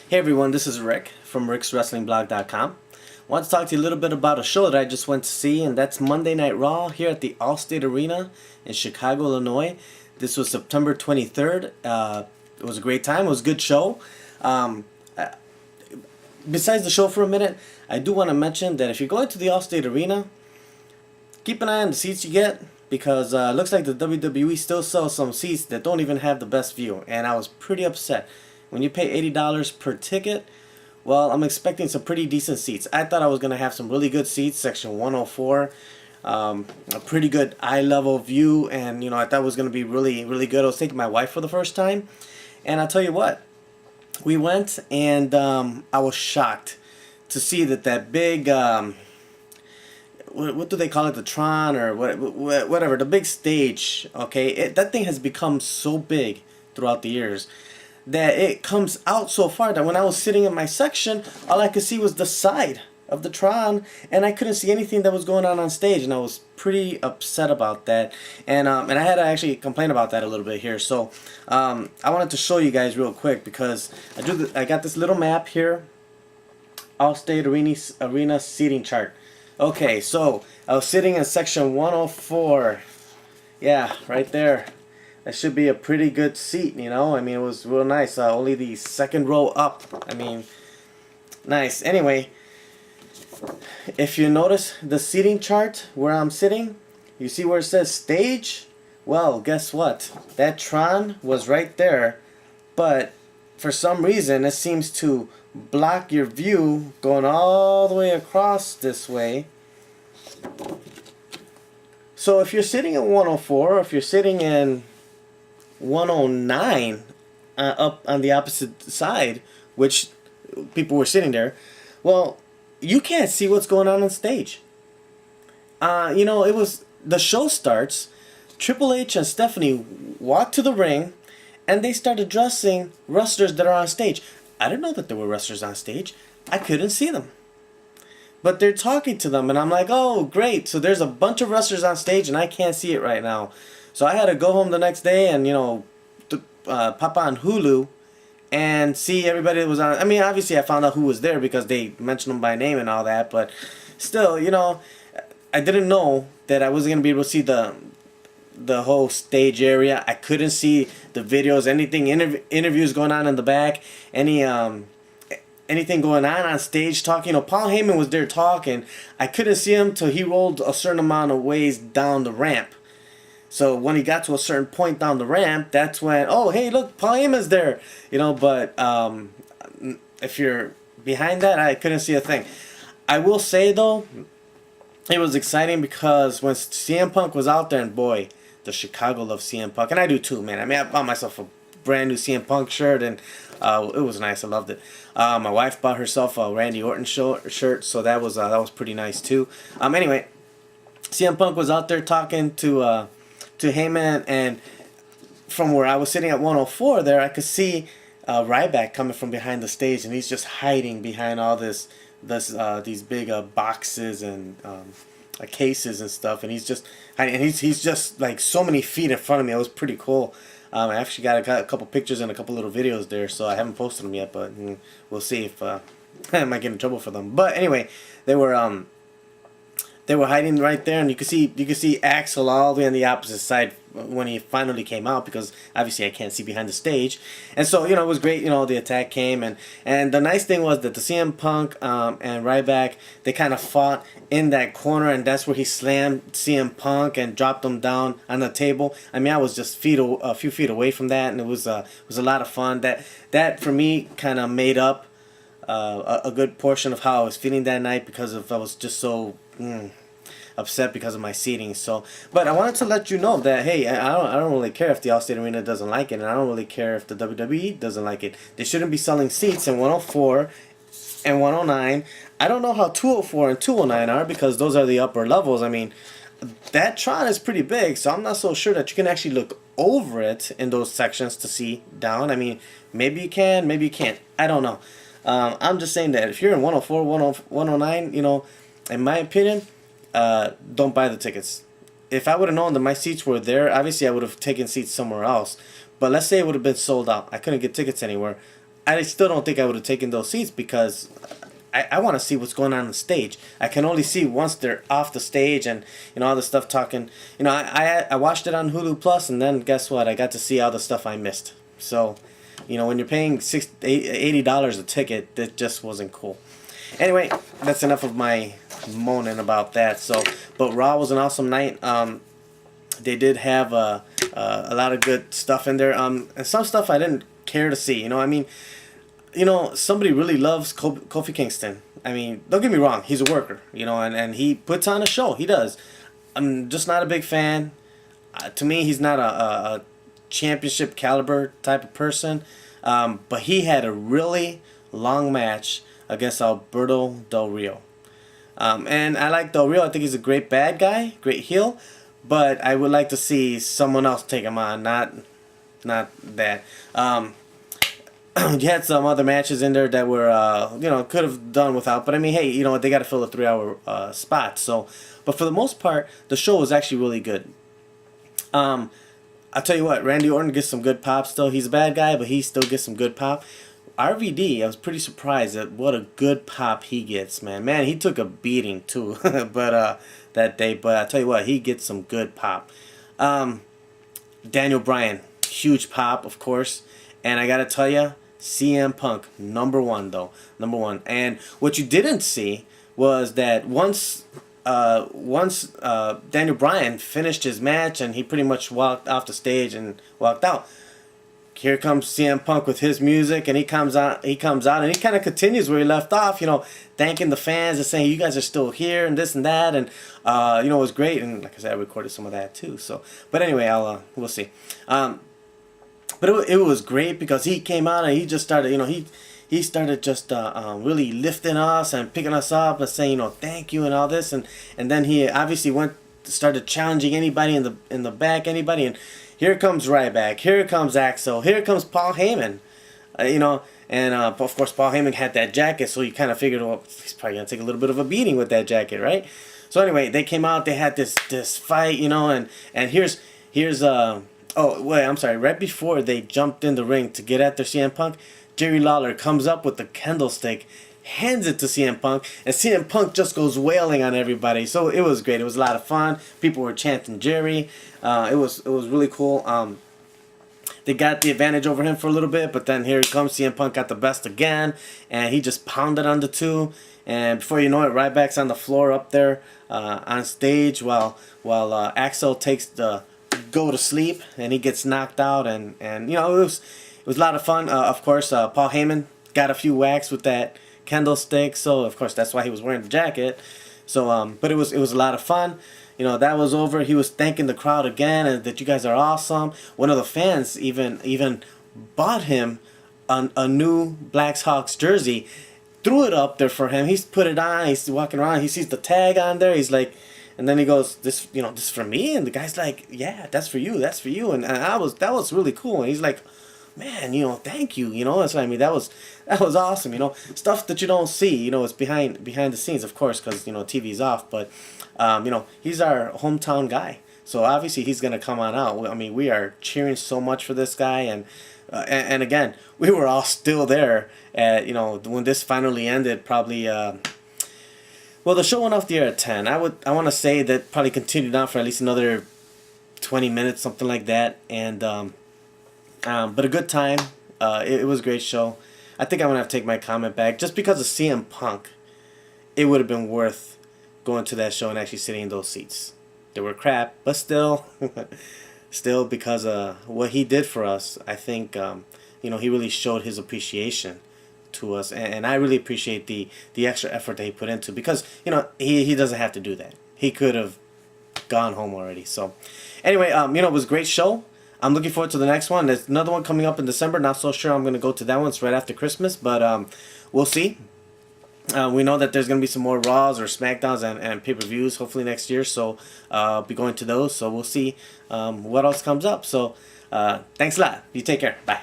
Hey everyone, this is Rick from rickswrestlingblog.com. I want to talk to you a little bit about a show that I just went to see, and that's Monday Night Raw here at the Allstate Arena in Chicago, Illinois. This was September 23rd. It was a great time. It was a good show. Besides the show for a minute, I do want to mention that if you're going to the Allstate Arena, keep an eye on the seats you get, because it looks like the WWE still sells some seats that don't even have the best view, and I was pretty upset. When you pay $80 per ticket, well, I'm expecting some pretty decent seats. I thought I was going to have some really good seats, section 104, a pretty good eye level view, and I thought it was going to be really, really good. I was taking my wife for the first time, and I'll tell you what, we went, and I was shocked to see that big, what do they call it, the Tron or whatever, the big stage, okay, that thing has become so big throughout the years that it comes out so far that when I was sitting in my section, all I could see was the side of the Tron, and I couldn't see anything that was going on stage, and I was pretty upset about that, and I had to actually complain about that a little bit here. So I wanted to show you guys real quick, because I got this little map here, Allstate Arena seating chart. Okay, so I was sitting in section 104. Yeah, right there. That should be a pretty good seat, I mean, it was real nice. Only the second row up. I mean, nice. Anyway, if you notice the seating chart where I'm sitting, you see where it says stage? Well, guess what? That Tron was right there, but for some reason it seems to block your view going all the way across this way. So if you're sitting in 104, or if you're sitting in 109 up on the opposite side, which people were sitting there, well, you can't see what's going on stage. It was, the show starts, Triple H and Stephanie walk to the ring, and they start addressing wrestlers that are on stage. I didn't know that there were wrestlers on stage. I couldn't see them. But they're talking to them, and I'm like, oh, great. So there's a bunch of wrestlers on stage, and I can't see it right now. So I had to go home the next day and, pop on Hulu and see everybody that was on. I mean, obviously I found out who was there because they mentioned them by name and all that. But still, I didn't know that I wasn't going to be able to see the whole stage area. I couldn't see the videos, anything, interviews going on in the back, anything going on stage talking. Paul Heyman was there talking. I couldn't see him till he rolled a certain amount of ways down the ramp. So when he got to a certain point down the ramp, that's when, oh, hey, look, Paul Heyman's there. But if you're behind that, I couldn't see a thing. I will say, though, it was exciting because when CM Punk was out there, and boy, the Chicago loves CM Punk. And I do too, man. I mean, I bought myself a brand new CM Punk shirt, and it was nice. I loved it. My wife bought herself a Randy Orton shirt, so that was pretty nice too. Anyway, CM Punk was out there talking to Heyman, and from where I was sitting at 104 there, I could see Ryback coming from behind the stage, and he's just hiding behind all these big boxes and cases and stuff, and he's just hiding, and he's just like so many feet in front of me. It was pretty cool. I actually got a couple pictures and a couple little videos there, so I haven't posted them yet, but we'll see if I might get in trouble for them. But anyway, they were hiding right there, and you could see Axel all the way on the opposite side when he finally came out, because obviously I can't see behind the stage. And so it was great. The attack came, and the nice thing was that the CM Punk and Ryback, they kind of fought in that corner, and that's where he slammed CM Punk and dropped him down on the table. I mean, I was just a few feet away from that, and it was a lot of fun. That for me kind of made up a good portion of how I was feeling that night, because I was just so upset because of my seating. So, but I wanted to let you know that, hey, I don't really care if the Allstate Arena doesn't like it, and I don't really care if the WWE doesn't like it. They shouldn't be selling seats in 104 and 109. I don't know how 204 and 209 are, because those are the upper levels. I mean, that Tron is pretty big, so I'm not so sure that you can actually look over it in those sections to see down. I mean, maybe you can, maybe you can't. I don't know. I'm just saying that if you're in 104, 109, in my opinion, don't buy the tickets. If I would have known that my seats were there, obviously I would have taken seats somewhere else. But let's say it would have been sold out. I couldn't get tickets anywhere. I still don't think I would have taken those seats because I want to see what's going on the stage. I can only see once they're off the stage and all the stuff talking. I watched it on Hulu Plus, and then guess what? I got to see all the stuff I missed. So, when you're paying $80 a ticket, that just wasn't cool. Anyway, that's enough of my moaning about that. So, but Raw was an awesome night. They did have a lot of good stuff in there. And some stuff I didn't care to see. Somebody really loves Kofi Kingston. I mean, don't get me wrong, he's a worker, and he puts on a show. He does. I'm just not a big fan. To me, he's not a championship caliber type of person. But he had a really long match against Alberto Del Rio. And I like Del Rio. I think he's a great bad guy, great heel. But I would like to see someone else take him on, not that. You had some other matches in there that were, could have done without. But I mean, hey, they got to fill a 3-hour spot. So, but for the most part, the show was actually really good. I'll tell you what, Randy Orton gets some good pop still. He's a bad guy, but he still gets some good pop. RVD, I was pretty surprised at what a good pop he gets, man. Man, he took a beating too, but that day. But I tell you what, he gets some good pop. Daniel Bryan, huge pop, of course. And I gotta tell you, CM Punk, number one though, number one. And what you didn't see was that once Daniel Bryan finished his match and he pretty much walked off the stage and walked out, here comes CM Punk with his music, and he comes out and he kind of continues where he left off, thanking the fans and saying, you guys are still here and this and that, and it was great. And like I said, I recorded some of that too. So, but anyway, we'll see. But it was great because he came out and he just started, he started just really lifting us and picking us up and saying, thank you and all this, and then he obviously started challenging anybody in the back, anybody, and here comes Ryback, here comes Axel, here comes Paul Heyman, and of course Paul Heyman had that jacket, so you kind of figured, well, he's probably gonna take a little bit of a beating with that jacket, right? So anyway, they came out, they had this fight, and here's oh wait, I'm sorry, right before they jumped in the ring to get at their CM Punk, Jerry Lawler comes up with the candlestick, hands it to CM Punk, and CM Punk just goes wailing on everybody. So it was great. It was a lot of fun. People were chanting Jerry. It was really cool. They got the advantage over him for a little bit, but then here comes CM Punk, got the best again, and he just pounded on the two. And before you know it, Ryback's on the floor up there on stage while Axel takes the go to sleep and he gets knocked out, and it was a lot of fun. Of course, Paul Heyman got a few whacks with that candlestick, so of course that's why he was wearing the jacket. So but it was a lot of fun. That was over. He was thanking the crowd again, and that you guys are awesome. One of the fans even bought him a new Blackhawks jersey, threw it up there for him. He's put it on. He's walking around. He sees the tag on there. He's like, and then he goes, "This, this is for me." And the guy's like, "Yeah, that's for you. That's for you." And that was really cool. And he's like, "Man, thank you." That's what I mean. That was awesome. Stuff that you don't see. It's behind the scenes, of course, because TV's off. But he's our hometown guy, so obviously he's gonna come on out. I mean, we are cheering so much for this guy, and again, we were all still there at when this finally ended. Probably well, the show went off the air at 10. I want to say that probably continued on for at least another 20 minutes, something like that, and but a good time. It was a great show. I think I'm gonna have to take my comment back just because of CM Punk. It would have been worth going to that show and actually sitting in those seats. They were crap, but still, still because of what he did for us, I think he really showed his appreciation to us, and I really appreciate the extra effort that he put into, because he doesn't have to do that. He could have gone home already. So anyway, it was a great show. I'm looking forward to the next one. There's another one coming up in December. Not so sure I'm going to go to that one. It's right after Christmas, but we'll see. We know that there's going to be some more Raws or SmackDowns and pay-per-views hopefully next year, so I'll be going to those. So we'll see what else comes up. So thanks a lot. You take care. Bye.